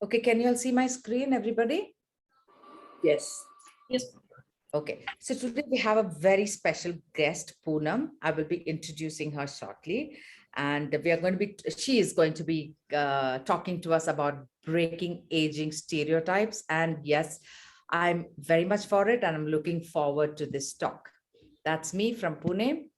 Okay, can you all see my screen, everybody? Yes. Yes. Okay, so today we have a very special guest, Poonam. I will be introducing her shortly. And she is going to be talking to us about breaking aging stereotypes. And yes, I'm very much for it and I'm looking forward to this talk. That's me from Pune.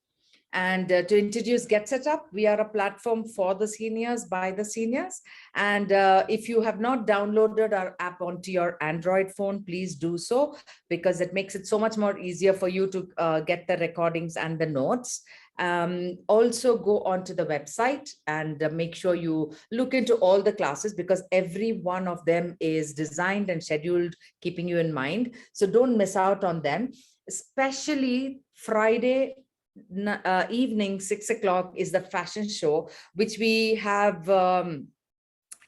And to introduce Get Set Up, we are a platform for the seniors, by the seniors. And if you have not downloaded our app onto your Android phone, please do so, because it makes it so much more easier for you to get the recordings and the notes. Also go onto the website and make sure you look into all the classes, because every one of them is designed and scheduled, keeping you in mind. So don't miss out on them, especially Friday evening, 6 o'clock is the fashion show, which we have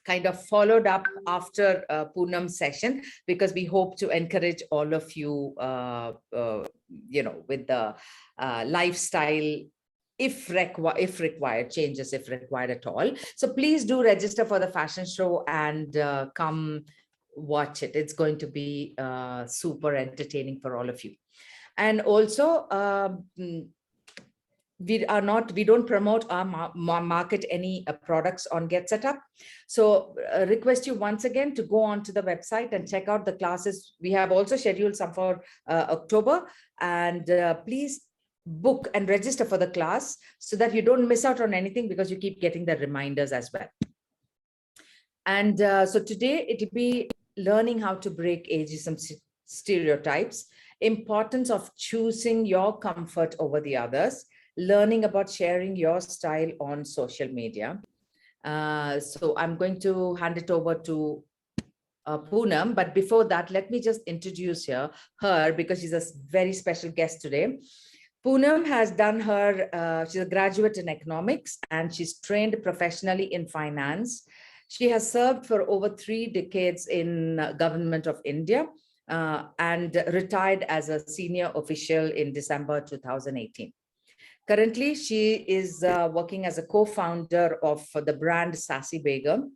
kind of followed up after Poonam's session, because we hope to encourage all of you, with the lifestyle, if required, changes if required at all. So please do register for the fashion show and come watch it. It's going to be super entertaining for all of you. And also, we don't promote or market any products on Get Set Up. So request you once again to go onto the website and check out the classes. We have also scheduled some for October, and please book and register for the class so that you don't miss out on anything, because you keep getting the reminders as well. And so today it will be learning how to break ageism stereotypes, importance of choosing your comfort over the others, learning about sharing your style on social media. So I'm going to hand it over to Poonam, but before that, let me just introduce her because she's a very special guest today. Poonam has done she's a graduate in economics and she's trained professionally in finance. She has served for over 3 decades in government of India and retired as a senior official in December 2018. Currently, she is working as a co-founder of the brand Sassy Baegum.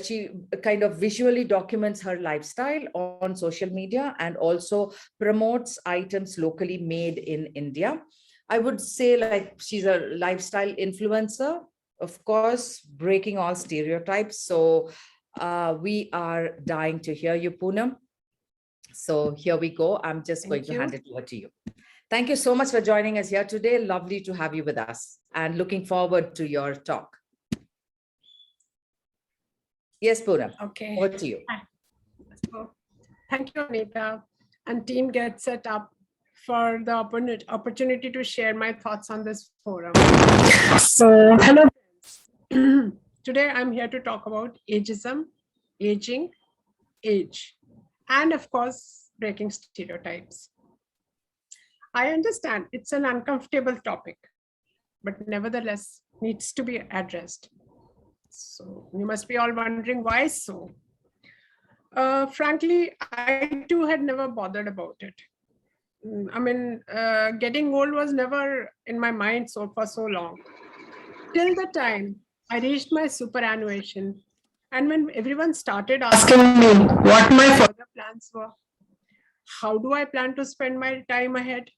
She kind of visually documents her lifestyle on social media and also promotes items locally made in India. I would say like she's a lifestyle influencer, of course, breaking all stereotypes. So we are dying to hear you, Poonam. So here we go. I'm just going to hand it over to you. Thank you so much for joining us here today. Lovely to have you with us and looking forward to your talk. Yes, Poonam. Okay. Over to you. So, thank you, Anita, and team Get Set Up for the opportunity to share my thoughts on this forum. So, hello. Today, I'm here to talk about ageism, aging, age, and of course, breaking stereotypes. I understand it's an uncomfortable topic, but nevertheless needs to be addressed. So you must be all wondering why so. Frankly, I too had never bothered about it. I mean, getting old was never in my mind for so long. Till the time I reached my superannuation, and when everyone started asking me what my further plans were, how do I plan to spend my time ahead,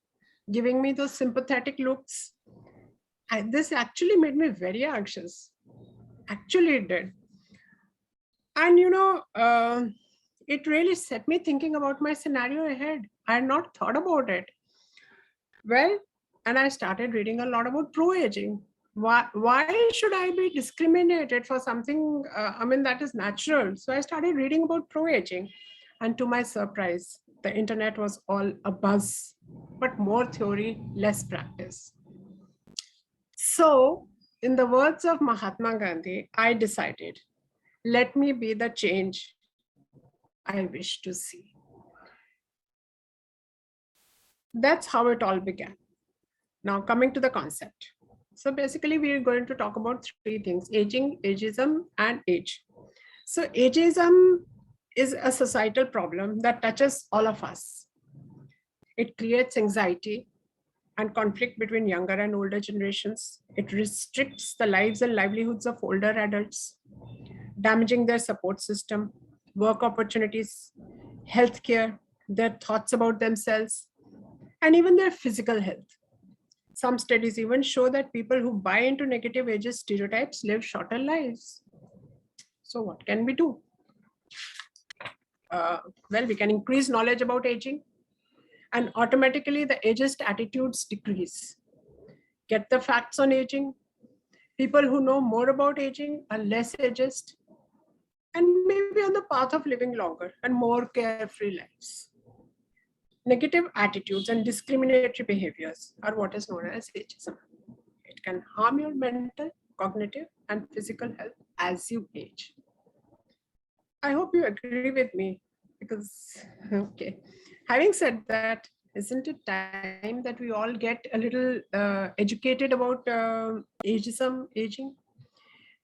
giving me those sympathetic looks, and this actually made me very anxious. Actually, it did. And it really set me thinking about my scenario ahead. I had not thought about it. Well, and I started reading a lot about pro-aging. Why should I be discriminated for something, that is natural? So I started reading about pro-aging. And to my surprise, the internet was all a buzz, but more theory, less practice. So, in the words of Mahatma Gandhi, I decided, let me be the change I wish to see. That's how it all began. Now, coming to the concept. So basically, we are going to talk about 3 things: aging, ageism, and age. So ageism is a societal problem that touches all of us. It creates anxiety and conflict between younger and older generations. It restricts the lives and livelihoods of older adults. damaging their support system, work opportunities, healthcare, their thoughts about themselves, and even their physical health. Some studies even show that people who buy into negative ageist stereotypes live shorter lives. So what can we do? Well, we can increase knowledge about aging, and automatically the ageist attitudes decrease. Get the facts on aging. People who know more about aging are less ageist and maybe on the path of living longer and more carefree lives. Negative attitudes and discriminatory behaviors are what is known as ageism. It can harm your mental, cognitive, and physical health as you age. I hope you agree with me because, okay. Having said that, isn't it time that we all get a little educated about ageism, aging?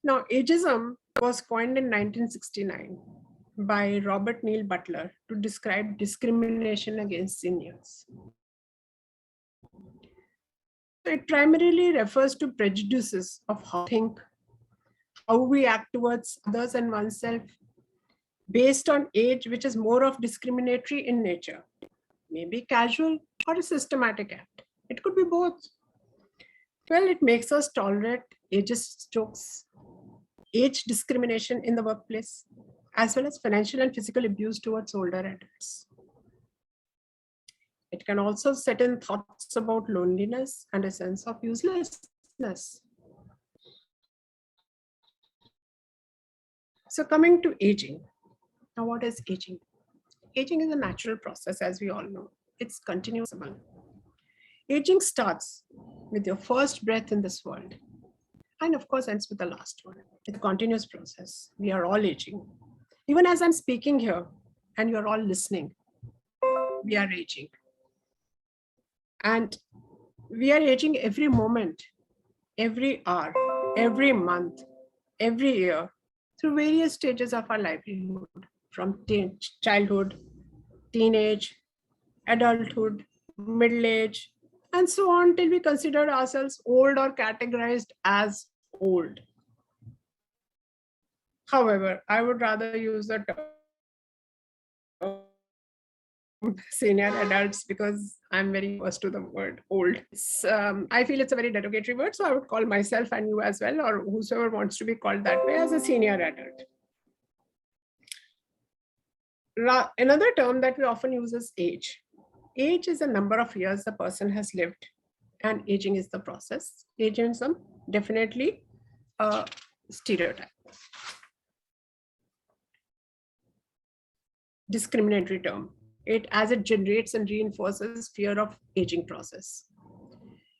Now, ageism was coined in 1969 by Robert Neil Butler to describe discrimination against seniors. It primarily refers to prejudices of how we think, how we act towards others and oneself, based on age, which is more of discriminatory in nature, maybe casual or a systematic act. It could be both. Well, it makes us tolerate ageist jokes, age discrimination in the workplace, as well as financial and physical abuse towards older adults. It can also set in thoughts about loneliness and a sense of uselessness. So coming to aging. Now, what is aging? Aging is a natural process, as we all know. It's continuous. Aging starts with your first breath in this world, and of course ends with the last one. It's a continuous process. We are all aging. Even as I'm speaking here, and you're all listening, we are aging. And we are aging every moment, every hour, every month, every year, through various stages of our livelihood, from childhood, teenage, adulthood, middle age, and so on till we consider ourselves old or categorized as old. However, I would rather use the term senior adults because I'm very used to the word old. I feel it's a very derogatory word, so I would call myself and you as well, or whosoever wants to be called that way, as a senior adult. Another term that we often use is age. Age is the number of years a person has lived, and aging is the process. Ageism, definitely a stereotype. Discriminatory term. As it generates and reinforces fear of aging process,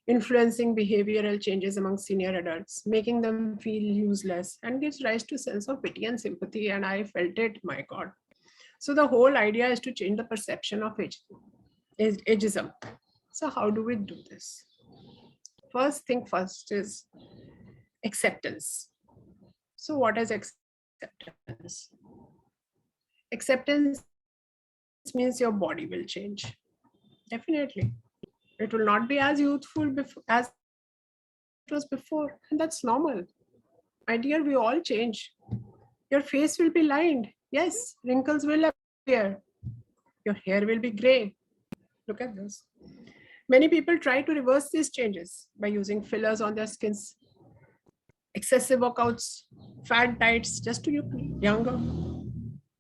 influencing behavioral changes among senior adults, making them feel useless, and gives rise to a sense of pity and sympathy. And I felt it, my God. So the whole idea is to change the perception of ageism. So how do we do this? First thing first is acceptance. So what is acceptance? Acceptance means your body will change. Definitely. It will not be as youthful as it was before. And that's normal. My dear, we all change. Your face will be lined. Yes, wrinkles will appear. Your hair will be gray. Look at this. Many people try to reverse these changes by using fillers on their skins, excessive workouts, fat diets, just to look younger.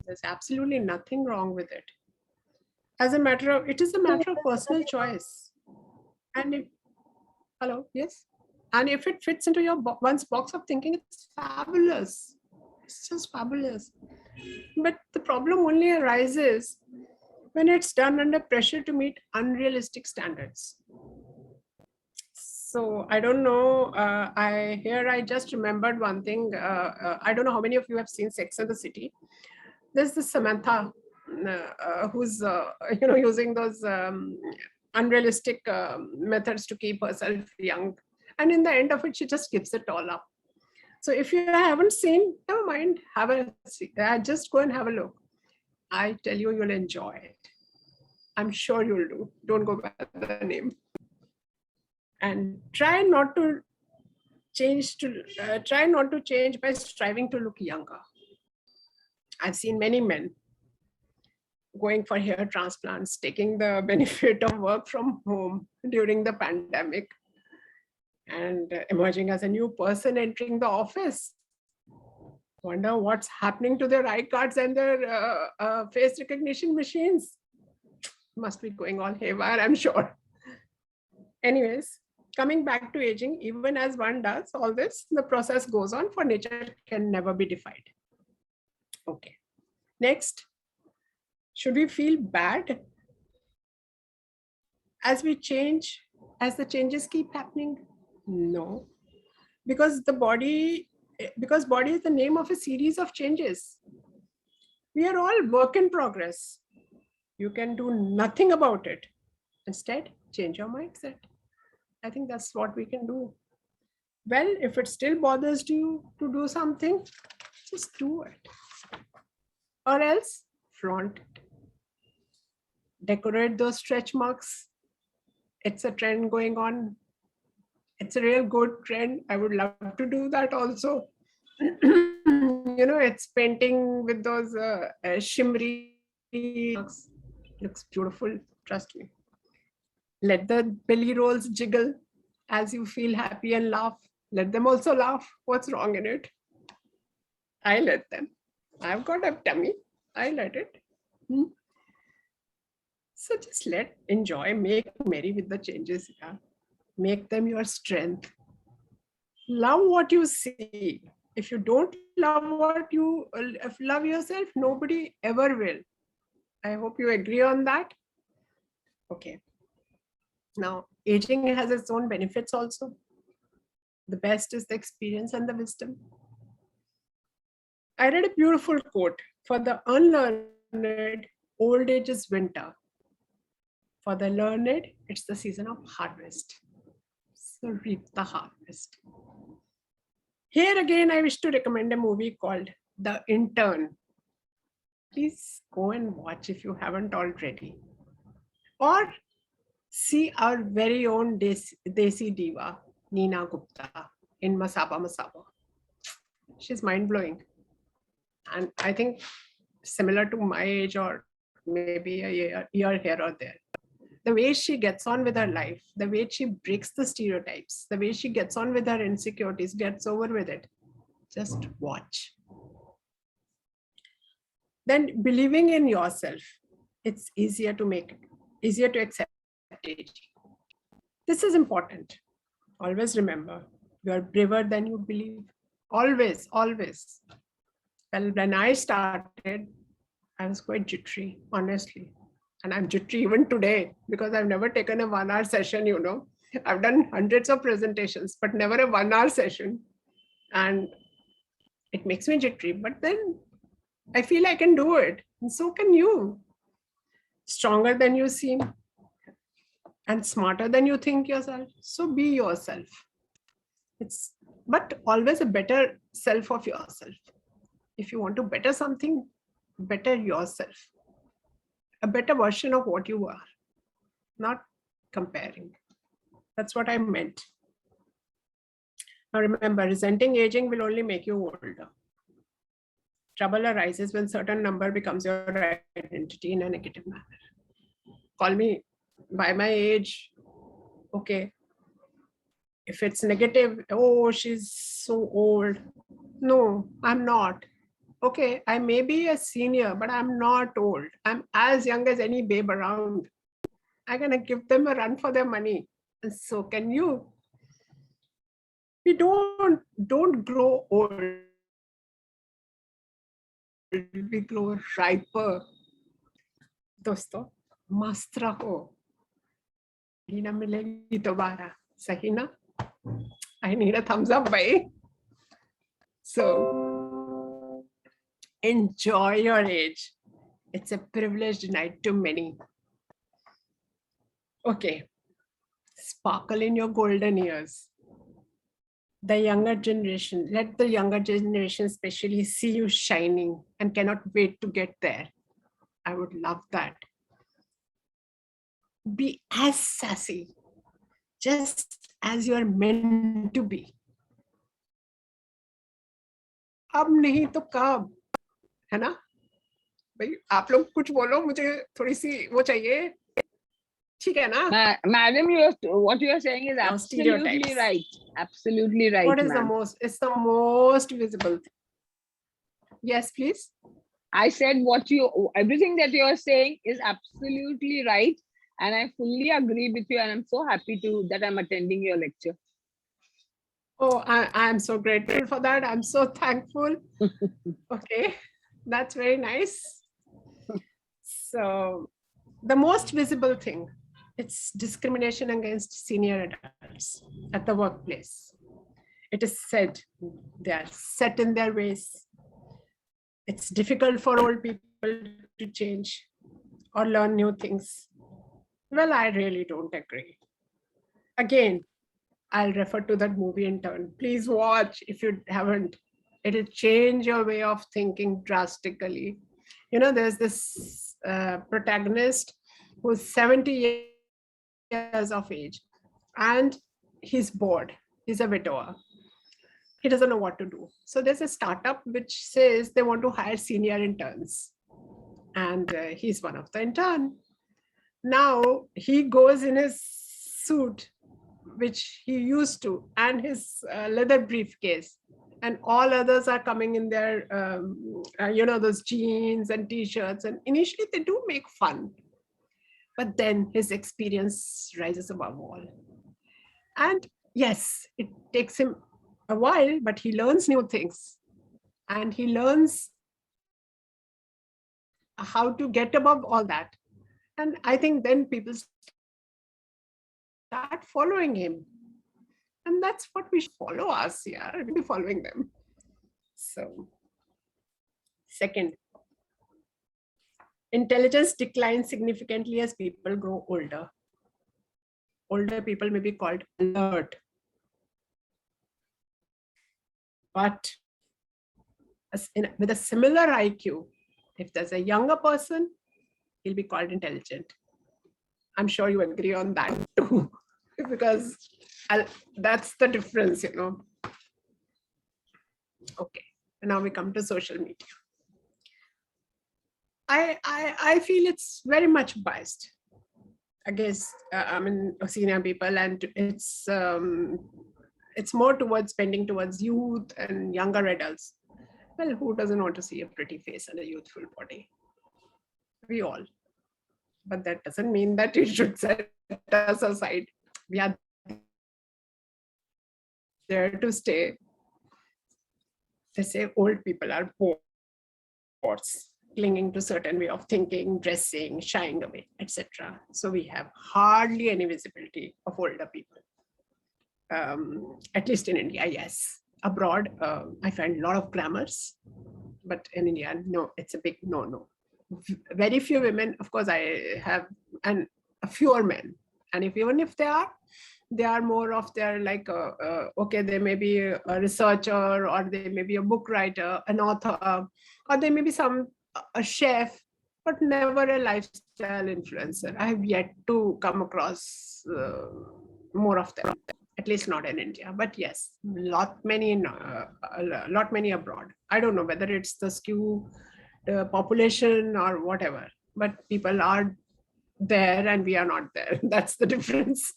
There's absolutely nothing wrong with it. It is a matter of personal choice. And if, hello, yes? And if it fits into your one's box of thinking, it's fabulous. It's just fabulous. But the problem only arises when it's done under pressure to meet unrealistic standards. So I don't know, I just remembered one thing. I don't know how many of you have seen Sex and the City. There's this Samantha who's using those unrealistic methods to keep herself young, and in the end of it she just gives it all up. So if you haven't seen, never mind, just go and have a look. I tell you, you'll enjoy it. I'm sure you'll do. Don't go by the name. And try not to change by striving to look younger. I've seen many men going for hair transplants, taking the benefit of work from home during the pandemic, and emerging as a new person entering the office. Wonder what's happening to their iCards and their face recognition machines. Must be going all haywire, I'm sure. Anyways, coming back to aging, even as one does all this, the process goes on, for nature can never be defied. Okay. Next, should we feel bad as we change, as the changes keep happening? No, because body is the name of a series of changes. We are all work in progress. You can do nothing about it. Instead, change your mindset. I think that's what we can do. Well, if it still bothers you to do something, just do it. Or else, flaunt it. Decorate those stretch marks. It's a trend going on. It's a real good trend. I would love to do that also. It's painting with those shimmery marks. Looks beautiful, trust me. Let the belly rolls jiggle as you feel happy and laugh. Let them also laugh. What's wrong in it? I let them. I've got a tummy. I let it. So just enjoy, make merry with the changes. Yeah. Make them your strength. Love what you see. If you don't love love yourself, nobody ever will. I hope you agree on that. Okay. Now, aging has its own benefits also. The best is the experience and the wisdom. I read a beautiful quote: for the unlearned, old age is winter. For the learned, it's the season of harvest. So reap the harvest. Here again, I wish to recommend a movie called The Intern. Please go and watch if you haven't already. Or see our very own Desi diva, Neena Gupta, in Masaba Masaba. She's mind-blowing. And I think similar to my age, or maybe a year here or there. The way she gets on with her life, the way she breaks the stereotypes, the way she gets on with her insecurities, gets over with it. Just watch. Then believing in yourself, it's easier to accept aging. This is important. Always remember, you are braver than you believe. Always, always. Well, when I started, I was quite jittery, honestly. And I'm jittery even today because I've never taken a 1 hour session, I've done hundreds of presentations, but never a 1 hour session. And it makes me jittery, but then I feel I can do it. And so can you. Stronger than you seem and smarter than you think yourself. So be yourself. But always a better self of yourself. If you want to better something, better yourself. A better version of what you are, not comparing. That's what I meant. Now remember, resenting aging will only make you older. Trouble arises when certain number becomes your identity in a negative manner. Call me by my age. Okay. If it's negative, oh, she's so old. No, I'm not. Okay, I may be a senior, but I'm not old. I'm as young as any babe around. I'm gonna give them a run for their money. And so can you. We don't grow old. We grow riper. Dosto, mast raho. Hina milegi dobara. Sahi na? I need a thumbs up, bhai. So enjoy your age. It's a privilege denied to many. Okay. Sparkle in your golden years. The younger generation, let the younger generation especially see you shining and cannot wait to get there. I would love that. Be as sassy, just as you are meant to be. Ab nahi to kab, hai na? भाई आप लोग कुछ बोलो, मुझे थोड़ी सी वो चाहिए, ठीक है ना? Madam, what you are saying is Now, absolutely stereotypes. right. Absolutely right, What is the ma'am. most? It's the most visible thing. Yes, please. I said everything that you are saying is absolutely right, and I fully agree with you. And I'm so happy that I'm attending your lecture. Oh, I'm so grateful for that. I'm so thankful. Okay, that's very nice. So, the most visible thing, it's discrimination against senior adults at the workplace. It is said they are set in their ways. It's difficult for old people to change or learn new things. Well, I really don't agree. Again, I'll refer to that movie in turn. Please watch if you haven't. It'll change your way of thinking drastically. You know, there's this protagonist who's 70 years of age and he's bored. He's a widower. He doesn't know what to do. So there's a startup which says they want to hire senior interns. And he's one of the intern. Now he goes in his suit, which he used to, and his leather briefcase. And all others are coming in their, those jeans and t-shirts. And initially they do make fun. But then his experience rises above all. And yes, it takes him a while, but he learns new things. And he learns how to get above all that. And I think then people start following him. And that's what we should follow us, yeah, we'll be following them. So, second, intelligence declines significantly as people grow older. Older people may be called alert. But with a similar IQ, if there's a younger person, he'll be called intelligent. I'm sure you agree on that too, because that's the difference, you know. Okay, and now we come to social media. I feel it's very much biased against senior people, and it's more towards spending towards youth and younger adults. Well, who doesn't want to see a pretty face and a youthful body? We all. But that doesn't mean that you should set us aside. We are there to stay. They say old people are boards, clinging to certain way of thinking, dressing, shying away, etc. So we have hardly any visibility of older people. At least in India, yes. Abroad, I find a lot of glamours, but in India, no, it's a big no-no. Very few women, of course, I have, and a fewer men. And even if they are more of their like, okay, they may be a researcher, or they may be a book writer, an author, or they may be a chef, but never a lifestyle influencer. I have yet to come across more of them, at least not in India. But yes, lot many abroad. I don't know whether it's the skew population or whatever, but people are there and we are not there. That's the difference.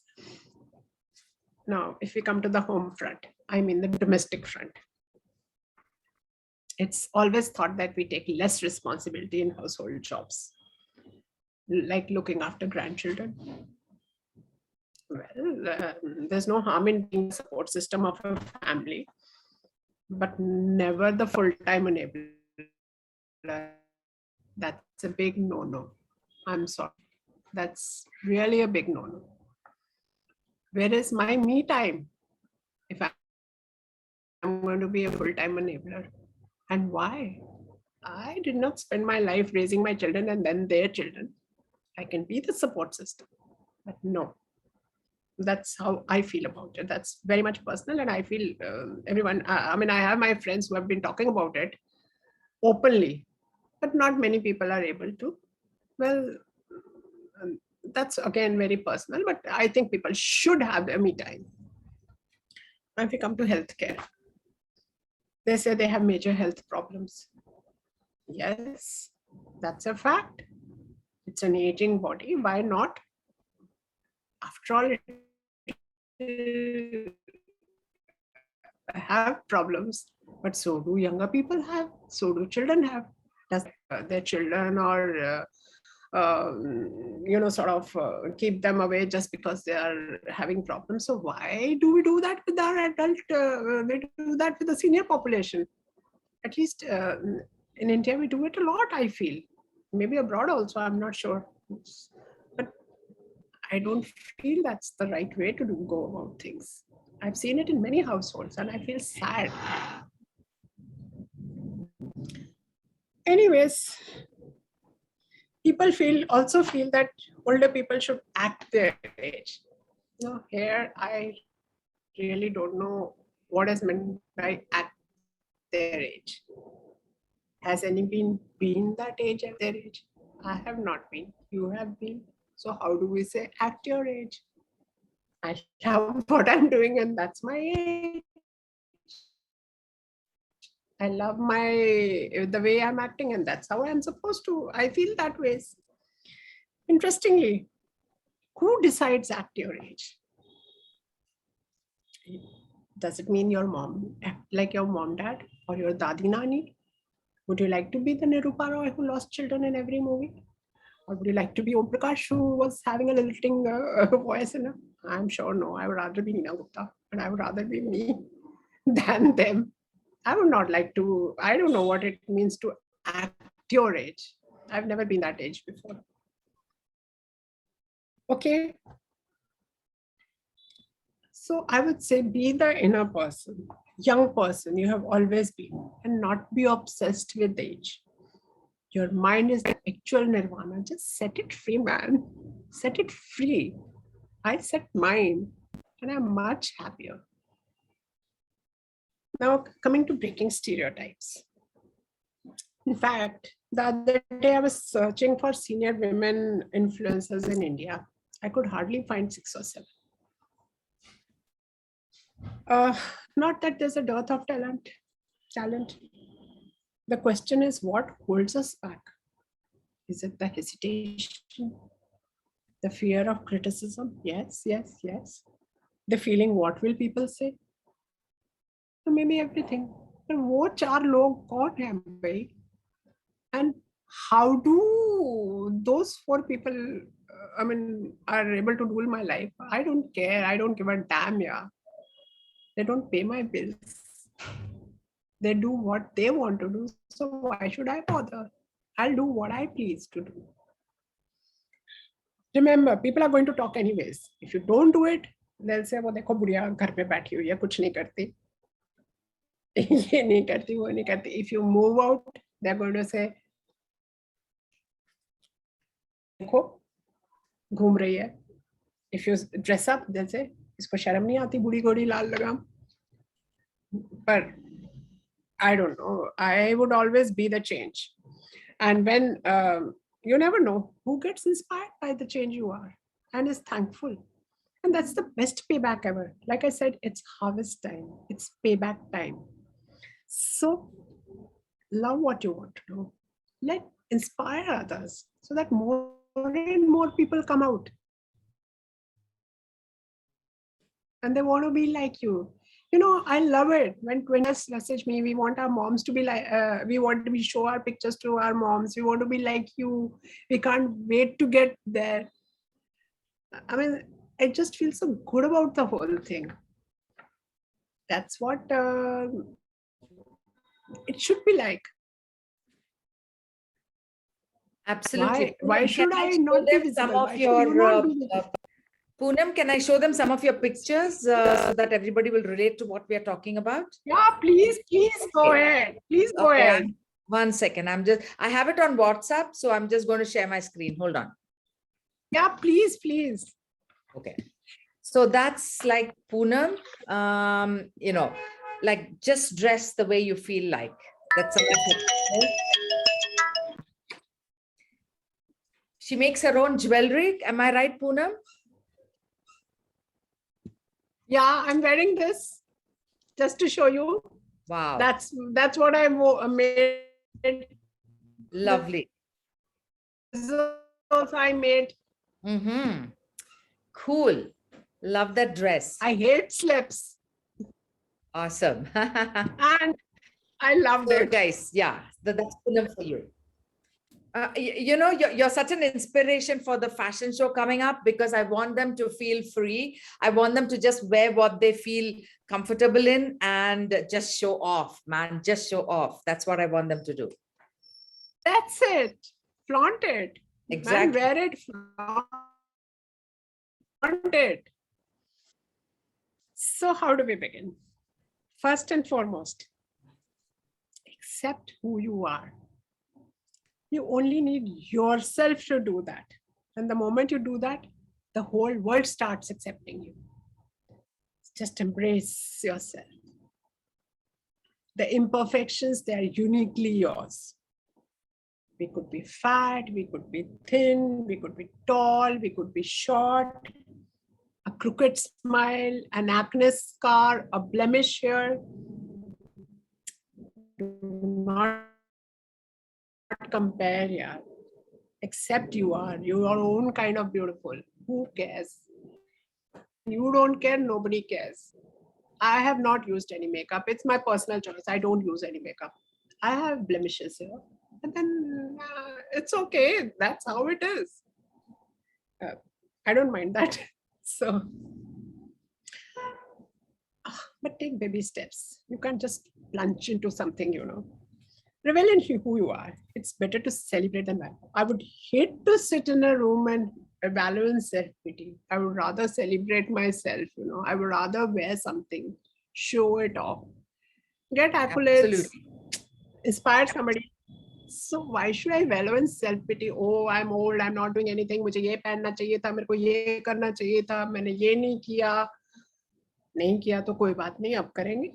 Now, if we come to the home front, I mean the domestic front, it's always thought that we take less responsibility in household jobs, like looking after grandchildren. Well, there's no harm in being the support system of a family, but never the full-time enabler. That's a big no-no. I'm sorry. That's really a big no-no. Where is my me time if I'm going to be a full-time enabler? And why? I did not spend my life raising my children and then their children. I can be the support system, but no. That's how I feel about it. That's very much personal, and I feel everyone, I have my friends who have been talking about it openly, but not many people are able to. Well, that's again very personal, but I think people should have their me time. If we come to healthcare, they say they have major health problems. Yes, That's a fact. It's an aging body. Why not? After all, it have problems, but so do younger people have, so do children have. Does their children or sort of keep them away just because they are having problems? So why do we do that with our adult? We do that with the senior population. At least in India, we do it a lot, I feel. Maybe abroad also, I'm not sure. But I don't feel that's the right way to go about things. I've seen it in many households and I feel sad. Anyways, people also feel that older people should act their age. Here I really don't know what is meant by act their age. Has anyone been that age at their age? I have not been. You have been. So how do we say act your age? I love what I'm doing and that's my age. I love the way I'm acting and that's how I'm supposed to. I feel that way. Interestingly, who decides act your age? Does it mean your mom, act like your mom, dad, or your dadi nani? Would you like to be the Nirupa Roy who lost children in every movie? Or would you like to be Om Prakash who was having a lilting voice? I'm sure no. I would rather be Neena Gupta, and I would rather be me than them. I would not like to. I don't know what it means to act your age. I've never been that age before. Okay. So I would say be the inner person, young person you have always been, and not be obsessed with age. Your mind is the actual nirvana. Just set it free, man. Set it free. I set mine and I'm much happier. Now, coming to breaking stereotypes. In fact, the other day I was searching for senior women influencers in India. I could hardly find 6 or 7. Not that there's a dearth of talent. The question is, what holds us back? Is it the hesitation? The fear of criticism? Yes. The feeling, what will people say? Or maybe everything. But wo 4 log kaun hai bhai? And how do those 4 people, are able to rule my life? I don't care. I don't give a damn, yeah. They don't pay my bills. They do what they want to do. So why should I bother? I'll do what I please to do. Remember, people are going to talk anyways. If you don't do it, they'll say, "वो देखो बुढ़िया घर पे बैठी हुई है, कुछ नहीं करती, ये नहीं करती, वो नहीं करती." If you move out, they're going to say, देखो घूम रही है. If you dress up, they'll say, इसको शर्म नहीं आती बूढ़ी घोड़ी लाल लगाम. But I don't know. I would always be the change. And when you never know who gets inspired by the change you are and is thankful. And that's the best payback ever. Like I said, it's harvest time. It's payback time. So love what you want to do. Inspire others so that more and more people come out. And they want to be like you. I love it when twins message me, we want our moms to be like, we want to show our pictures to our moms. We want to be like you. We can't wait to get there. I just feel so good about the whole thing. That's what it should be like. Absolutely. Why should I not be visible? Some of your Poonam, can I show them some of your pictures so that everybody will relate to what we are talking about? Yeah, please go ahead. Please go ahead. 1 second. I have it on WhatsApp, so I'm just going to share my screen. Hold on. Yeah, please. Okay. So that's like Poonam, like just dress the way you feel like. That's some of her. She makes her own jewelry. Am I right, Poonam? Yeah, I'm wearing this just to show you. Wow. That's what I made. Lovely. also I made. Cool. Love that dress. I hate slips. Awesome. And I loved So it. guys, yeah, that's Poonam for you. You know, you're such an inspiration for the fashion show coming up, because I want them to feel free. I want them to just wear what they feel comfortable in and just show off, man. Just show off. That's what I want them to do. That's it. Flaunt it. Exactly. Man, wear it. Flaunt it. So how do we begin? First and foremost, accept who you are. You only need yourself to do that. And the moment you do that, the whole world starts accepting you. Just embrace yourself. The imperfections, they are uniquely yours. We could be fat, we could be thin, we could be tall, we could be short, a crooked smile, an acne scar, a blemish here. Do not compare, yeah. Except you are your own kind of beautiful. Who cares? You don't care, nobody cares. I have not used any makeup. It's my personal choice. I don't use any makeup. I have blemishes here. And then it's okay. That's how it is. I don't mind that. So, but take baby steps. You can't just plunge into something, you know. Revel in who you are. It's better to celebrate than that. I would hate to sit in a room and evaluate self-pity. I would rather celebrate myself, you know. I would rather wear something, show it off, get accolades, Absolutely. inspire somebody. So why should I wallow in self-pity? Oh, I'm old, I'm not doing anything. मुझे ये पहनना चाहिए था, मेरे को ये करना चाहिए था, मैंने ये नहीं किया. नहीं किया तो कोई बात नहीं, अब करेंगे.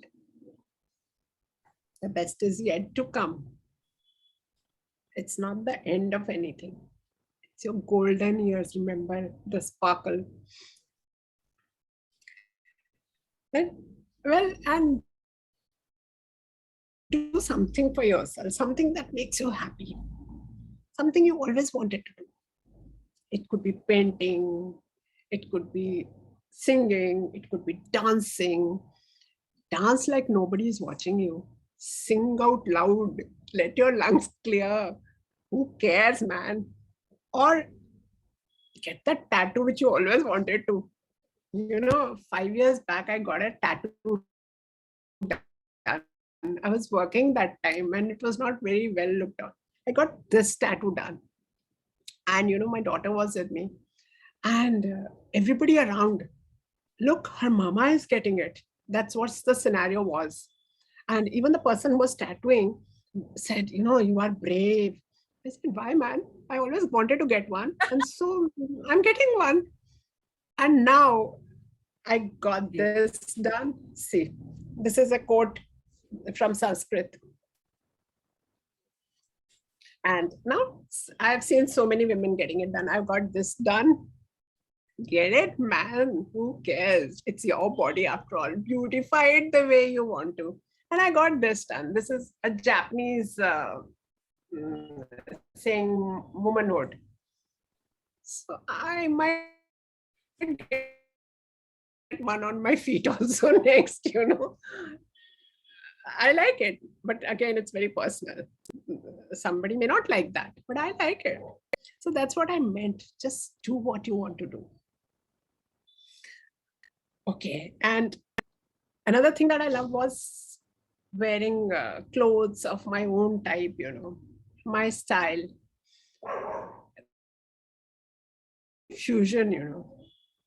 The best is yet to come. It's not the end of anything. It's your golden years. Remember the sparkle. And do something for yourself, something that makes you happy, something you always wanted to do. It could be painting, it could be singing, it could be dancing. Dance like nobody is watching you. Sing out loud, let your lungs clear. Who cares, man? Or get that tattoo which you always wanted to. You know, 5 years back, I got a tattoo done. I was working that time and it was not very well looked on. I got this tattoo done. And, you know, my daughter was with me. And everybody around, look, her mama is getting it. That's what the scenario was. And even the person who was tattooing said, you know, you are brave. I said, why, man? I always wanted to get one. And so I'm getting one. And now I got this done. See, this is a quote from Sanskrit. And now I've seen so many women getting it done. I've got this done. Get it, man. Who cares? It's your body after all. Beautify it the way you want to. And I got this done. This is a Japanese saying womanhood. So I might get one on my feet also next, you know. I like it, but again, it's very personal. Somebody may not like that, but I like it. So that's what I meant. Just do what you want to do. Okay. And another thing that I love was wearing clothes of my own type, you know, my style. Fusion, you know,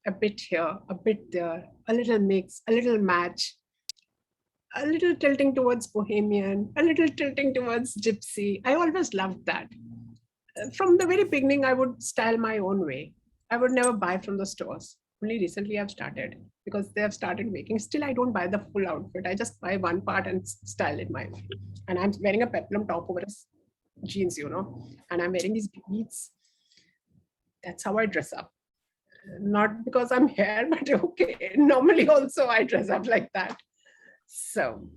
a bit here, a bit there, a little mix, a little match, a little tilting towards bohemian, a little tilting towards gypsy. I always loved that. From the very beginning, I would style my own way. I would never buy from the stores. Only recently I've started because they have started making. Still, I don't buy the full outfit. I just buy one part and style it my way. And I'm wearing a peplum top over jeans, you know, and I'm wearing these beads. That's how I dress up. Not because I'm here, but okay. Normally also I dress up like that. So,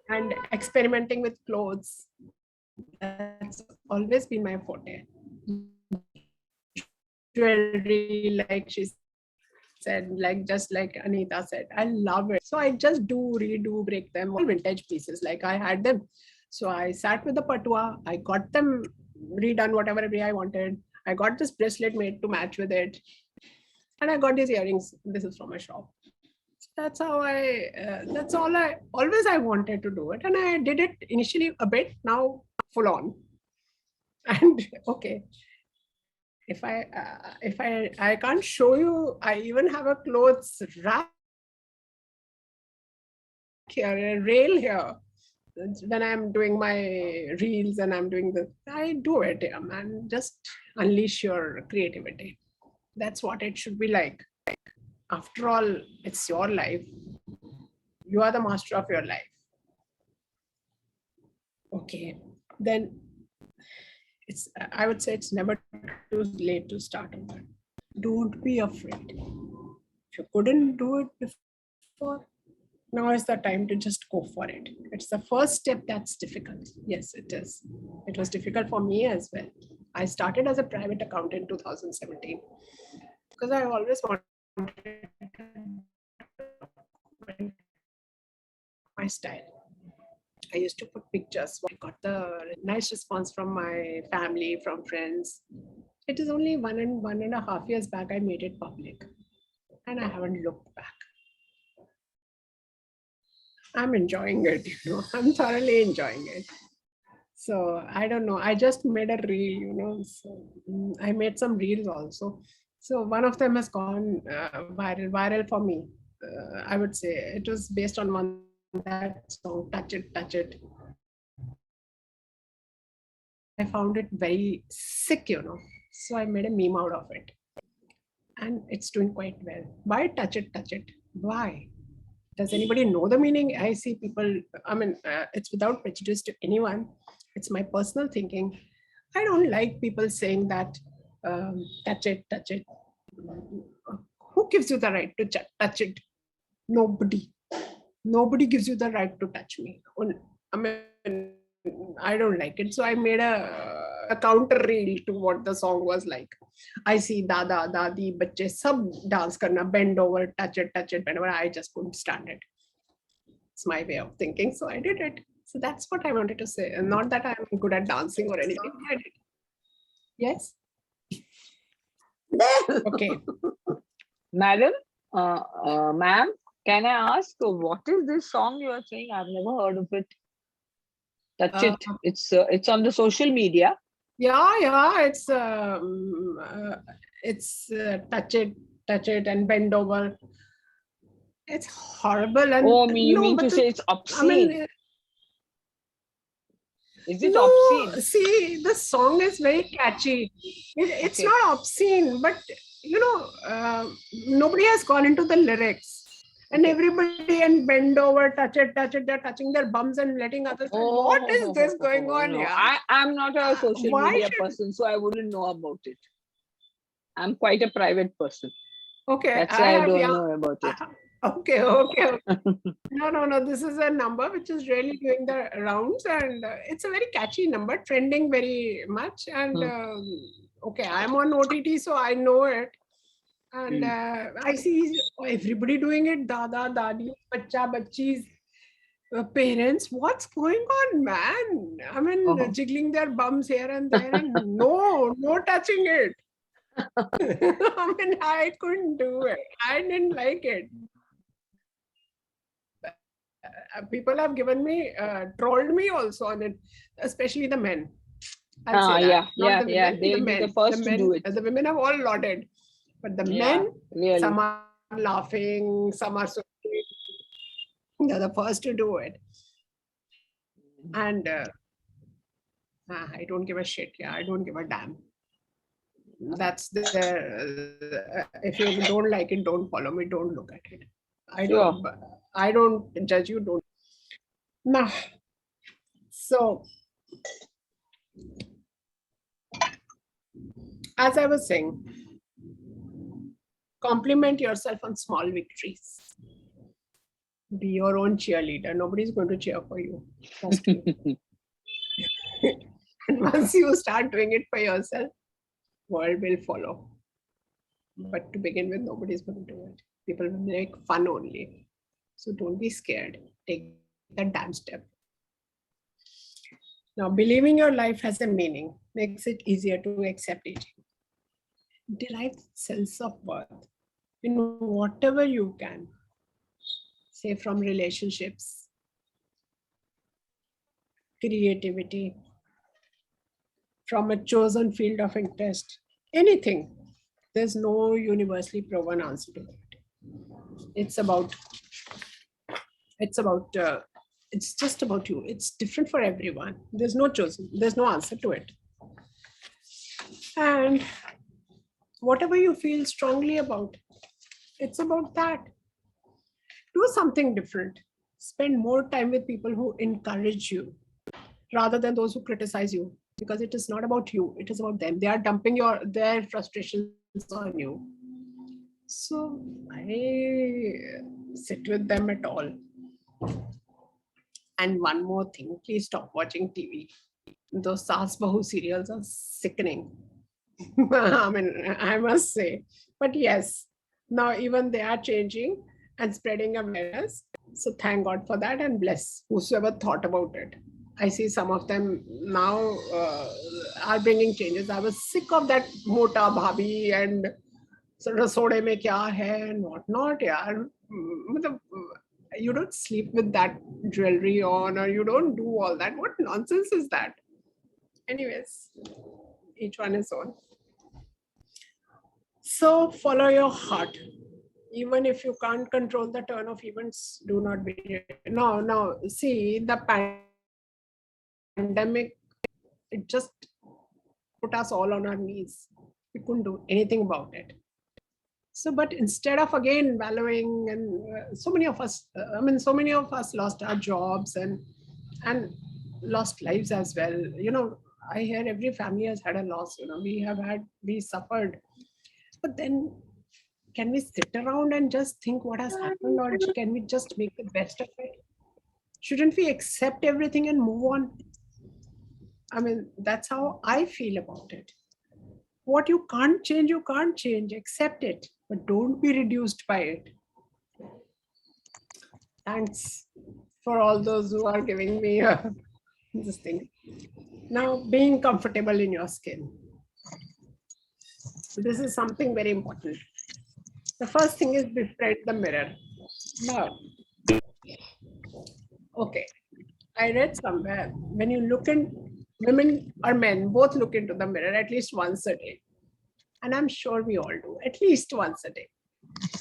and experimenting with clothes. That's always been my forte. Jewelry, like she said, like just like Anita said, I love it. So I just do, redo, break them, all vintage pieces. Like I had them. So I sat with the patua, I got them redone whatever way I wanted. I got this bracelet made to match with it. And I got these earrings. This is from a shop. That's how that's all I wanted to do it. And I did it initially a bit, now full on. And okay, if I can't show you, I even have a clothes rack here, a rail here. When I'm doing my reels and I'm doing I do it, yeah, man. Just unleash your creativity. That's what it should be like. After all, it's your life. You are the master of your life. Okay, then I would say it's never too late to start over. Don't be afraid. If you couldn't do it before, now is the time to just go for it. It's the first step that's difficult. Yes, it is. It was difficult for me as well. I started as a private accountant in 2017 because I always wanted my style. I used to put pictures. I got the nice response from my family, from friends. It is only 1.5 years back I made it public, and I haven't looked back. I'm enjoying it, I'm thoroughly enjoying it. So I don't know. I just made a reel, So I made some reels also. So one of them has gone viral for me. I would say it was based on that song, Touch It, Touch It. I found it very sick, So I made a meme out of it. And it's doing quite well. Why touch it, touch it? Why? Does anybody know the meaning? I see people, it's without prejudice to anyone. It's my personal thinking. I don't like people saying that, touch it, touch it. Who gives you the right to touch it? Nobody. Nobody gives you the right to touch me. I don't like it. So I made a counter reel to what the song was like. I see dada, dadi, bacche, sab dance karna, bend over, touch it, bend over. I just couldn't stand it. It's my way of thinking. So I did it. So that's what I wanted to say. And not that I'm good at dancing or anything. I did. Yes? Okay. Madam, ma'am, can I ask what is this song you are saying? I've never heard of it. Touch it. It's on the social media. Yeah. It's touch it, and bend over. It's horrible. And you mean to say it's obscene? Is it obscene? See, the song is very catchy. It's not obscene, but nobody has gone into the lyrics. And everybody and bend over, touch it, they're touching their bums and letting others. What is this going on here? I'm not a social media person, so I wouldn't know about it. I'm quite a private person. Okay. That's why I don't know about it. Okay. No. This is a number which is really doing the rounds, and it's a very catchy number, trending very much. And okay, I'm on OTT, so I know it. And I see everybody doing it. Dada, dadi, bacha, bachis, parents. What's going on, man? Jiggling their bums here and there, and no touching it. I couldn't do it. I didn't like it. People have given me, trolled me also on it, especially the men. Yeah. They'll be the first to do it. The women have all lauded, but the men, really. Some are laughing, some are so they're the first to do it. And I don't give a shit. Yeah, I don't give a damn. That's if you don't like it, don't follow me, don't look at it. I don't judge you, don't. Nah. So, as I was saying, compliment yourself on small victories. Be your own cheerleader. Nobody's going to cheer for you. Trust me. And once you start doing it for yourself, world will follow. But to begin with, nobody's going to do it. People will make fun only. So don't be scared. Take that damn step. Now, believing your life has a meaning makes it easier to accept aging. Derive sense of worth in whatever you can, say from relationships, creativity, from a chosen field of interest, anything. There's no universally proven answer to that. It's just about you. It's different for everyone. There's no chosen, there's no answer to it. And whatever you feel strongly about, it's about that. Do something different. Spend more time with people who encourage you rather than those who criticize you, because it is not about you, it is about them. They are dumping their frustrations on you. So I sit with them at all. And one more thing, please stop watching TV. Those Sassy Baegum serials are sickening. I mean, I must say. But yes, now even they are changing and spreading awareness. So thank God for that, and bless whosoever thought about it. I see some of them now are bringing changes. I was sick of that mota bhabhi and rasode mein kya hai and whatnot. Yaar. You don't sleep with that jewelry on, or you don't do all that. What nonsense is that? Anyways, each one is own. So follow your heart. Even if you can't control the turn of events, do not be. No. See, the pandemic, it just put us all on our knees. We couldn't do anything about it. So, but instead of again wallowing, and so many of us lost our jobs and lost lives as well. I hear every family has had a loss. We suffered. But then, can we sit around and just think what has happened, or can we just make the best of it? Shouldn't we accept everything and move on? I mean, that's how I feel about it. What you can't change, you can't change. Accept it, but don't be reduced by it. Thanks for all those who are giving me this thing. Now, being comfortable in your skin. This is something very important. The first thing is befriend the mirror. Now, okay, I read somewhere, when you look in, women or men both look into the mirror at least once a day. And I'm sure we all do, at least once a day.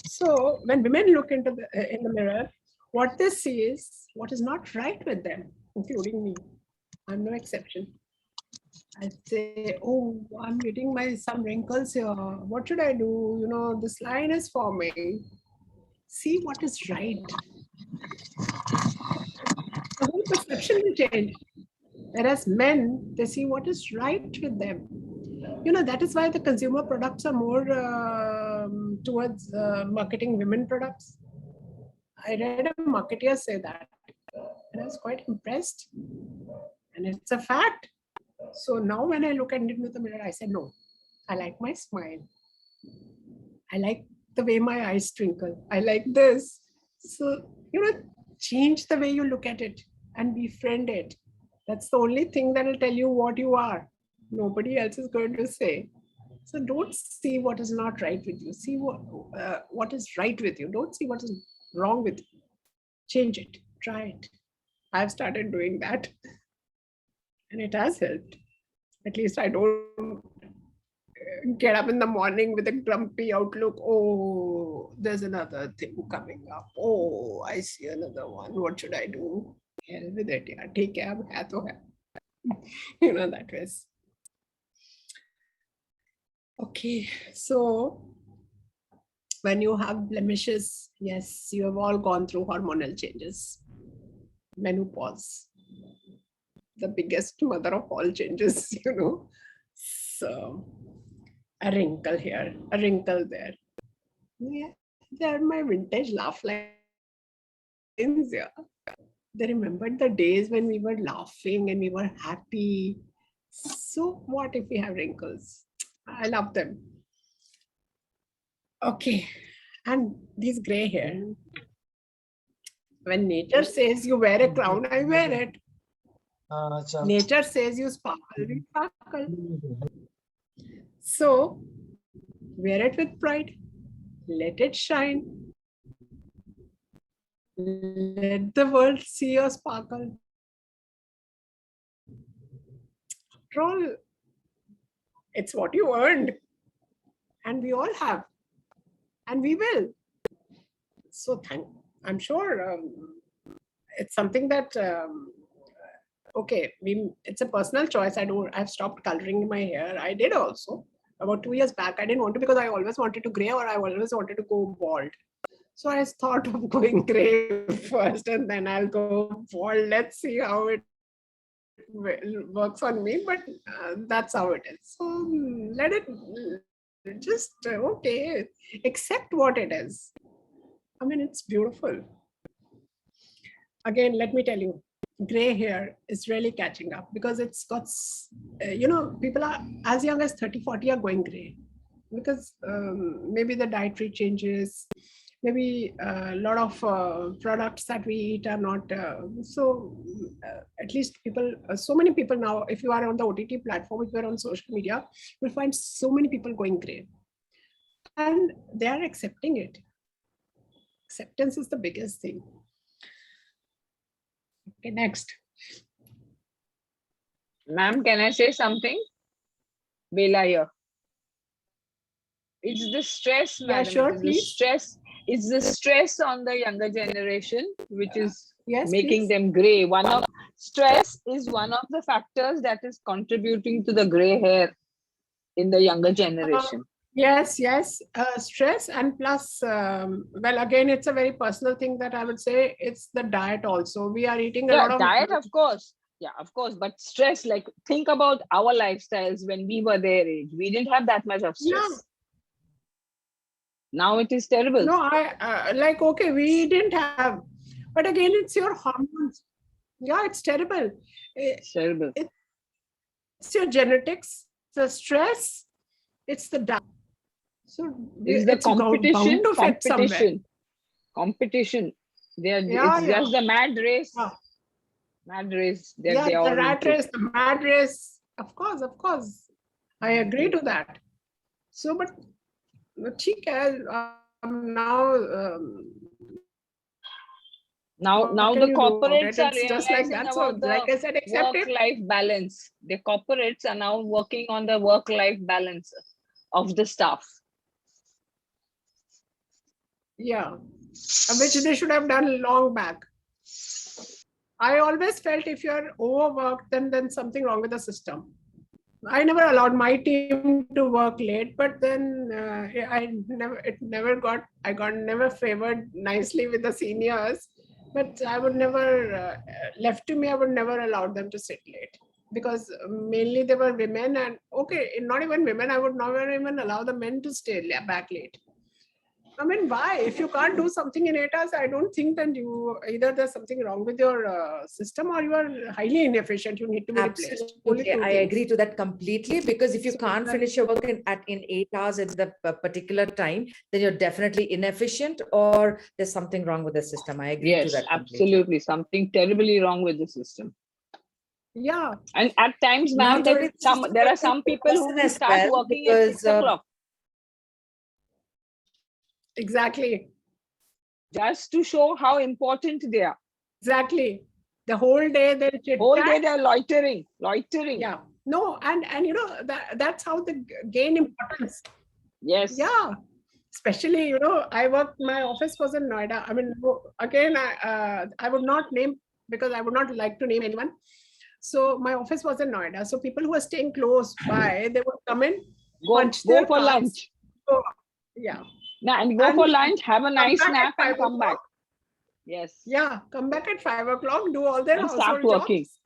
So when women look into in the mirror, what they see is what is not right with them, including me. I'm no exception. I say, oh, I'm getting some wrinkles here. What should I do? This line is forming. See what is right. The whole perception will change. Whereas men, they see what is right with them. That is why the consumer products are more towards marketing women products. I read a marketer say that, and I was quite impressed. And it's a fact. So now when I look into the mirror, I say, no, I like my smile. I like the way my eyes twinkle. I like this. So, change the way you look at it and befriend it. That's the only thing that will tell you what you are. Nobody else is going to say. So don't see what is not right with you. See what is right with you. Don't see what is wrong with you. Change it. Try it. I've started doing that. And it has helped. At least I don't get up in the morning with a grumpy outlook. Oh, there's another thing coming up. Oh, I see another one. What should I do? Hell with it. Yeah, take care. That was. Okay, so when you have blemishes, yes, you have all gone through hormonal changes. Menopause, the biggest mother of all changes, So, a wrinkle here, a wrinkle there. Yeah, they are my vintage laugh lines, yeah. They remembered the days when we were laughing and we were happy. So what if we have wrinkles? I love them. Okay. And these gray hair. When nature says you wear a crown, I wear it. Nature says you sparkle, we sparkle. So wear it with pride. Let it shine. Let the world see your sparkle. After all, it's what you earned. And we all have. And we will. So I'm sure it's something that, okay, it's a personal choice. I've stopped coloring my hair. I did also. About 2 years back, I didn't want to because I always wanted to gray or I always wanted to go bald. So I thought of going gray first and then I'll go bald. Let's see how it works on me, but that's how it is. So let it just, okay, accept what it is. I mean, it's beautiful. Again, let me tell you, gray hair is really catching up because it's got, people are as young as 30, 40 are going gray because maybe the dietary changes, maybe a lot of products that we eat are not, at least people, so many people now, if you are on the OTT platform, if you are on social media, you'll find so many people going gray. And they are accepting it. Acceptance is the biggest thing. Okay, next. Ma'am, can I say something? Bela here. It's the stress, Yeah, madam. sure, it's please. the stress. It's the stress on the younger generation, which is Yes, making please. them gray. Stress is one of the factors that is contributing to the gray hair in the younger generation. Yes, stress and plus, well, again, it's a very personal thing that I would say it's the diet also. We are eating a lot of diet, of course. Yeah, of course. But stress, like think about our lifestyles when we were their age. We didn't have that much of stress. Yeah. Now it is terrible. No, okay, we didn't have, but again, it's your hormones. Yeah, it's terrible. It's terrible. It's your genetics, the stress, it's the diet. So it's the competition. Competition. It's just the mad race. Yeah. Mad race. The rat race, the mad race. Of course. I agree to that. So, but now the corporates are realizing just like that. So, like I said, work-life balance. The corporates are now working on the work-life balance of the staff. Yeah, which they should have done long back. I always felt if you're overworked, then something wrong with the system. I never allowed my team to work late, but then I got never favored nicely with the seniors. But I would never, left to me, I would never allow them to sit late because mainly they were women, and okay, not even women, I would never even allow the men to stay back late. I mean, why? If you can't do something in 8 hours, I don't think that either there's something wrong with your system or you are highly inefficient. You need to be replaced. Absolutely, I agree to that completely, because if you can't finish your work in 8 hours at the particular time, then you're definitely inefficient or there's something wrong with the system. I agree to that completely. Absolutely, something terribly wrong with the system. Yeah, and at times, ma'am, there are some people who will start working at 6 o'clock. Exactly. Just to show how important they are. Exactly. The whole day they're loitering. Yeah. No, and that's how they gain importance. Yes. Yeah. Especially, my office was in Noida. I mean, again, I would not name because I would not like to name anyone. So my office was in Noida. So people who were staying close by, they would come in, go for lunch. Yeah. Now, and go for lunch, have a nice nap and come back. Yes. Yeah, come back at 5 o'clock, do all their household start working. Jobs.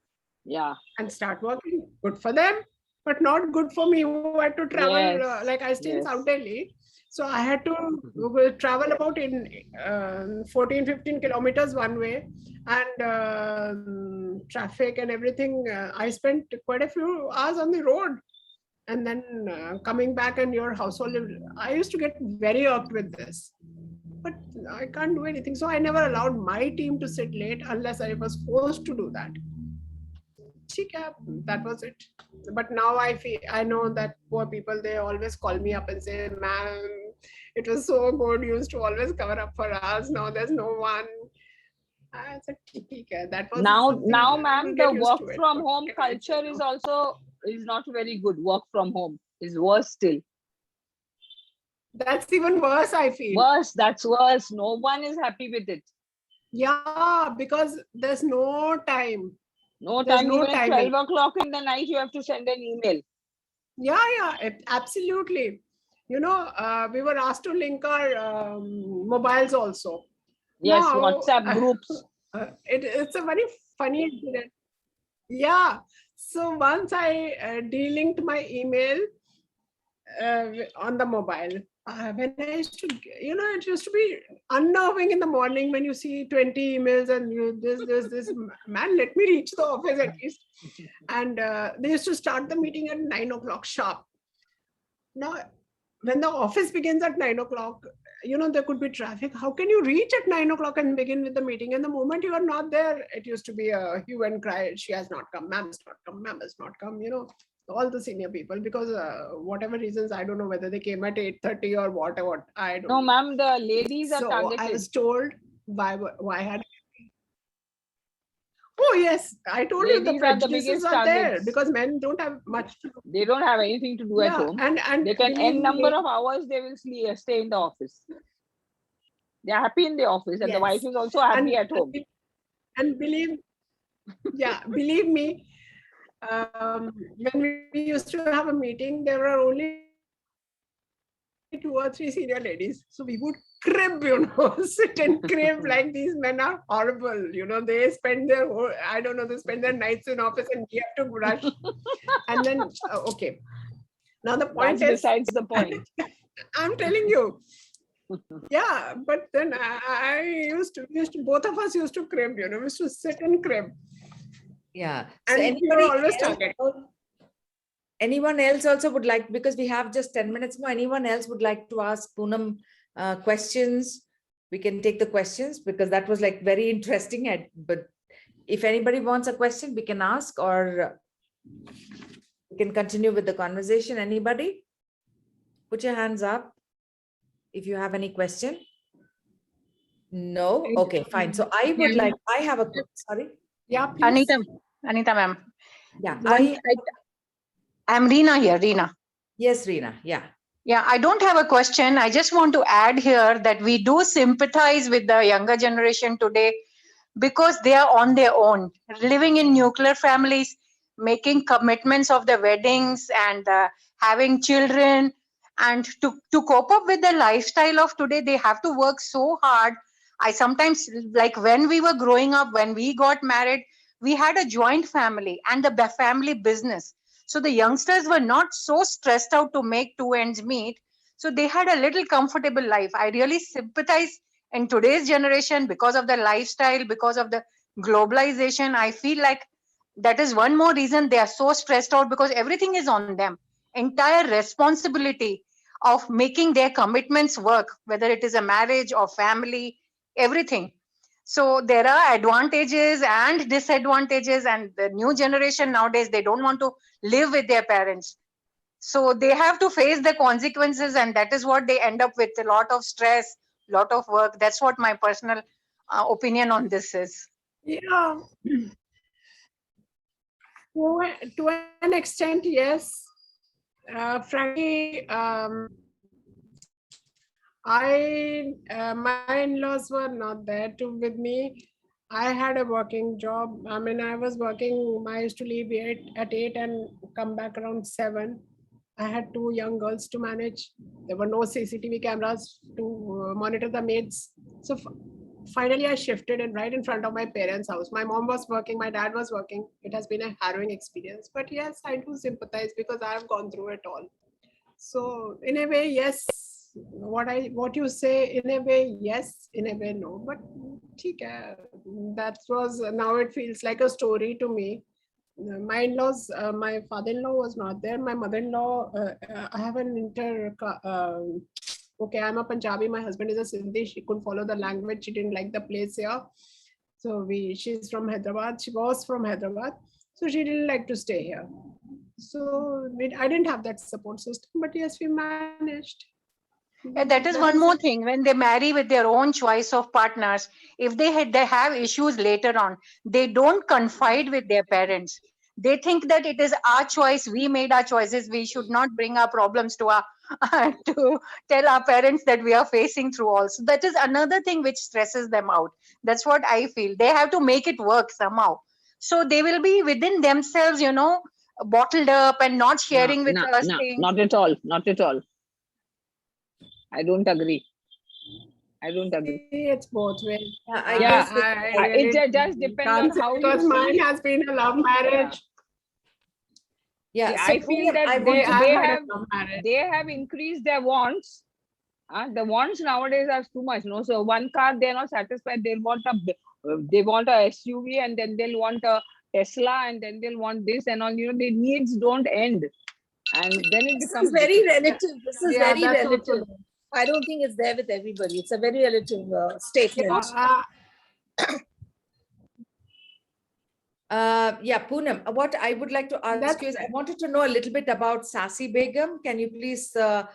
Yeah. And start working. Good for them, but not good for me who had to travel. Yes. Like I stay in South Delhi. So I had to travel about in 14, 15 kilometers one way, and traffic and everything. I spent quite a few hours on the road. And then coming back and your household, I used to get very irked with this. But I can't do anything. So I never allowed my team to sit late unless I was forced to do that. That was it. But now I know that poor people, they always call me up and say, "Ma'am, it was so good. You used to always cover up for us. Now there's no one." I said, that was now, ma'am, we'll the get used work to it. from What home can I say culture now? is also not very good. Work from home is worse still. That's even worse, I feel. Worse, that's worse. No one is happy with it. Yeah, because there's no time. No There's time, no even at timing. 12 o'clock in the night, you have to send an email. Yeah, absolutely. You know, we were asked to link our mobiles also. Yes, Now, WhatsApp groups. It's a very funny incident. Yeah. So once I delinked my email on the mobile. When I used to, it used to be unnerving in the morning when you see 20 emails and this man, let me reach the office at least. And they used to start the meeting at 9 o'clock sharp. Now, when the office begins at 9 o'clock, there could be traffic. How can you reach at 9 o'clock and begin with the meeting? And the moment you are not there, it used to be a hue and cry. She has not come, ma'am has not come, ma'am has not come, all the senior people, because whatever reasons, I don't know whether they came at 8:30 or whatever. I don't No, know. ma'am, the ladies are So targeted. I was told why had. Oh yes, I told you the Ladies are the prejudices biggest are there targets. because men don't have much to do. They don't have anything to do at home. And They can believe n number me, of hours they will stay in the office. They are happy in the office, and the wife yes. is also happy at home. And believe me, when we used to have a meeting, there were only 2 or 3 senior ladies. So we would crib, sit and crib like these men are horrible. They spend their whole, I don't know, they spend their nights in office and we have to rush. And then, okay. Now the point That's is, besides the point. I'm telling you. Yeah, but then I used to, both of us used to crib, we used to sit and crib. Yeah. And So we were always targeted. Anyone else also would like, because we have just 10 minutes more, anyone else would like to ask Poonam questions? We can take the questions because that was like very interesting. But if anybody wants a question, we can ask, or we can continue with the conversation. Anybody? Put your hands up if you have any question. No? Okay, fine. So I would like, I have a, sorry. Yeah, please. Anita ma'am. Yeah, I'm Reena here, Reena. Yes, Reena. Yeah. Yeah, I don't have a question. I just want to add here that we do sympathize with the younger generation today because they are on their own, living in nuclear families, making commitments of their weddings and having children. And to cope up with the lifestyle of today, they have to work so hard. I sometimes, like when we were growing up, when we got married, we had a joint family and the family business. So the youngsters were not so stressed out to make two ends meet. So they had a little comfortable life. I really sympathize in today's generation because of the lifestyle, because of the globalization. I feel like that is one more reason they are so stressed out, because everything is on them. Entire responsibility of making their commitments work, whether it is a marriage or family, everything. So there are advantages and disadvantages, and the new generation nowadays, they don't want to live with their parents. So they have to face the consequences, and that is what they end up with, a lot of stress, lot of work. That's what my personal opinion on this is. Yeah. To an extent, yes. Frankly, my in-laws were not there with me. I had a working job. I mean, I was working. I used to leave at 8 and come back around 7. I had 2 young girls to manage. There were no CCTV cameras to monitor the maids. So finally, I shifted and right in front of my parents' house. My mom was working, my dad was working. It has been a harrowing experience. But yes, I do sympathize because I have gone through it all. So in a way, yes, what you say, in a way yes, in a way no, but that was, now it feels like a story to me. My in-laws, my father-in-law was not there. My mother-in-law, I have an okay, I'm a Punjabi, my husband is a Sindhi. She couldn't follow the language. She didn't like the place here. So she's from Hyderabad. She was from Hyderabad. So she didn't like to stay here. So I didn't have that support system, but yes, we managed. Yeah, that is one more thing. When they marry with their own choice of partners, if they have issues later on, they don't confide with their parents. They think that it is our choice. We made our choices. We should not bring our problems to our to tell our parents that we are facing through also. That is another thing which stresses them out. That's what I feel. They have to make it work somehow. So they will be within themselves, bottled up and not sharing with us things. Not at all. Not at all. I don't agree. I don't agree. It's both ways. It just depends on how you because mine has been a love marriage. Yeah, so I feel that they have increased their wants. The wants nowadays are too much. No, so one car they're not satisfied. They want a SUV, and then they'll want a Tesla, and then they'll want this and all. Their needs don't end, and then it becomes very relative. This is very relative. I don't think it's there with everybody. It's a very relative statement. Poonam, what I would like to ask you is, I wanted to know a little bit about Sassy Baegum. Can you please tell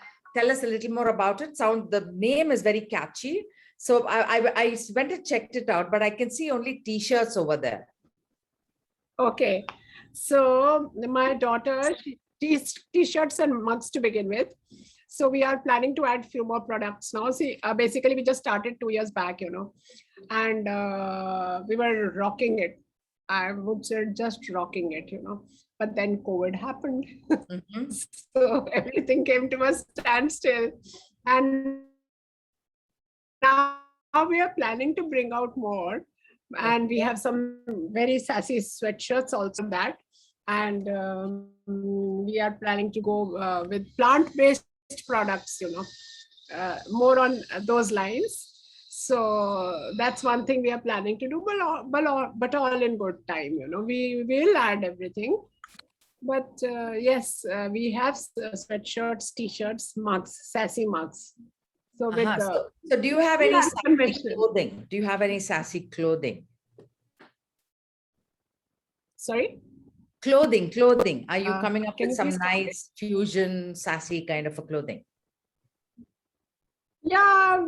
us a little more about it? The name is very catchy. So I went and checked it out, but I can see only T-shirts over there. Okay. So my daughter, T-shirts and mugs to begin with. So we are planning to add few more products now. See, basically we just started 2 years back, and we were rocking it. I would say just rocking it, but then COVID happened. Mm-hmm. So everything came to a standstill. And now we are planning to bring out more. And we have some very sassy sweatshirts also that. And we are planning to go with plant-based products, more on those lines. So that's one thing we are planning to do, but all in good time. We will add everything. But yes, we have sweatshirts, T-shirts, mugs, sassy mugs. So with so do you have any sassy clothing? Do you have any sassy clothing? Sorry? Clothing. Are you coming up with some nice fusion, sassy kind of a clothing? Yeah,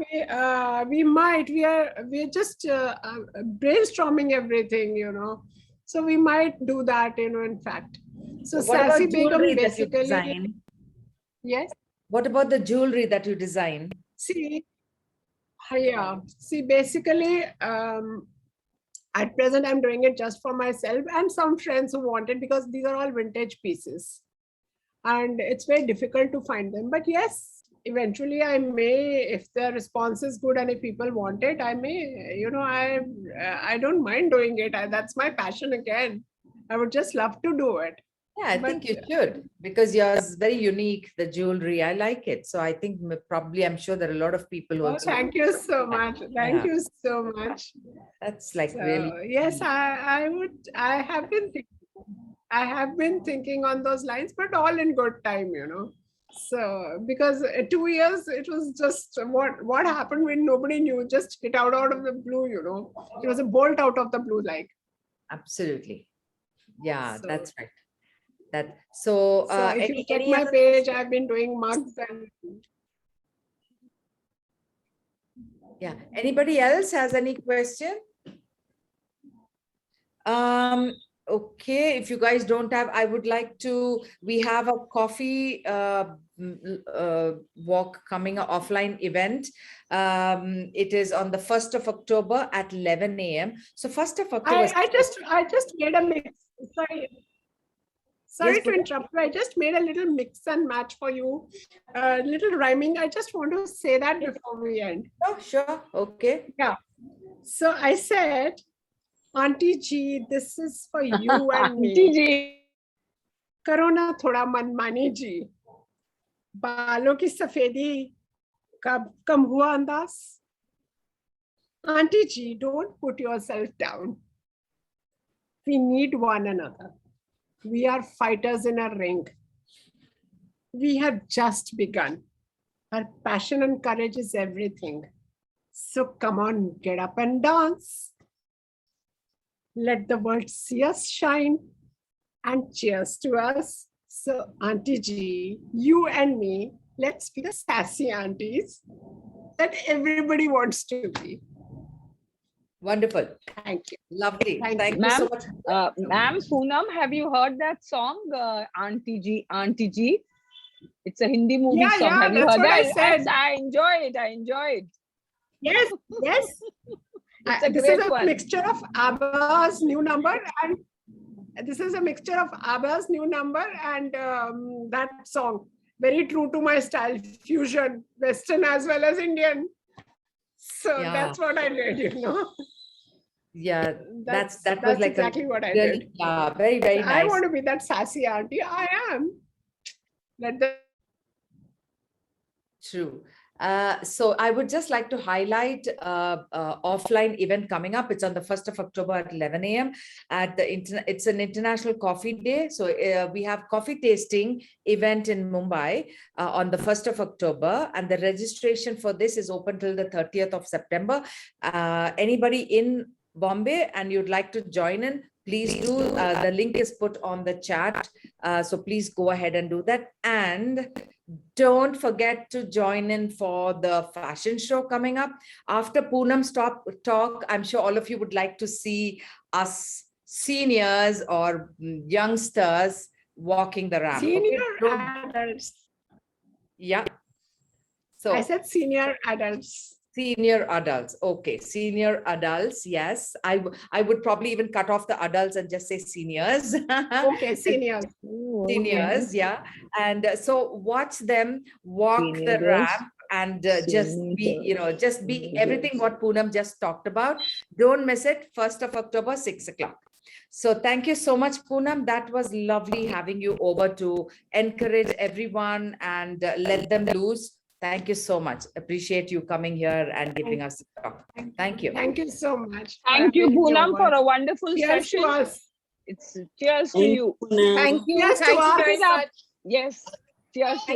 we might. We're just brainstorming everything, So we might do that, in fact. So Sassy Baegum basically. Yes. What about the jewelry that you design? See, basically, at present, I'm doing it just for myself and some friends who want it, because these are all vintage pieces. And it's very difficult to find them. But yes, eventually I may, if the response is good and if people want it, I may, I don't mind doing it. That's my passion again. I would just love to do it. Yeah, I think you should, because yours is very unique, the jewelry. I like it. So I think I'm sure there are a lot of people who also. Thank you so much. Thank you so much. That's really. Yes, I have been thinking on those lines, but all in good time, So because 2 years, it was just what happened when nobody knew, just hit out of the blue, It was a bolt out of the blue, like. Absolutely. Yeah, that's right. So if you check my page, I've been doing mugs and. Yeah. Anybody else has any question? Okay, if you guys don't have, I would like to, we have a coffee walk coming, an offline event. It is on the 1st of October at 11 a.m. So 1st of October. I just made a mix. Sorry to interrupt you. I just made a little mix and match for you. Little rhyming. I just want to say that before we end. Oh, sure. Okay. Yeah. So I said, Auntie Ji, this is for you and me. Auntie Ji. Karo na thoda manmani ji. Baaloं की सफेदी कम हुआ अंदाज. Auntie Ji, don't put yourself down. We need one another. We are fighters in a ring. We have just begun. Our passion and courage is everything. So come on, get up and dance. Let the world see us shine. And cheers to us. So Auntie Ji, you and me, let's be the sassy aunties that everybody wants to be. Wonderful. Thank you. Lovely. Thank you Ma'am, so much. Ma'am, Poonam, have you heard that song, Auntie Ji, Auntie Ji? It's a Hindi movie Yeah, song. yeah, Have you that's heard what I that? said. I enjoy it. I enjoy it. Yes, yes. It's a This great is a one. mixture of ABBA's new number and that song. Very true to my style, fusion, Western as well as Indian. So Yeah. that's what I did, you know. Yeah, that was that's like exactly what I really, did. yeah, very, very I nice. want to be that sassy auntie. I am. Let the True. So I would just like to highlight offline event coming up. It's on the 1st of October at 11 a.m. at it's an International Coffee Day. So we have coffee tasting event in Mumbai on the 1st of October, and the registration for this is open till the 30th of September. Anybody in Bombay and you'd like to join in, please do. The link is put on the chat. So please go ahead and do that. And don't forget to join in for the fashion show coming up. After Poonam's talk, I'm sure all of you would like to see us seniors or youngsters walking the ramp. senior Okay? adults. Yeah. So I said senior adults. Senior adults. Okay, senior adults. Yes, I would probably even cut off the adults and just say seniors. Okay, seniors. Seniors, yeah. And so watch them walk the ramp and just be, just be everything what Poonam just talked about. Don't miss it. 1st of October, 6 o'clock. So thank you so much, Poonam. That was lovely having you over to encourage everyone and let them loose. Thank you so much. Appreciate you coming here and giving us a talk. Thank you. Thank you so much. Thank you, Poonam, for a wonderful Cheers session. to us. It's cheers to you. Thank you. Cheers to Thank you us. very much. Yes. Cheers to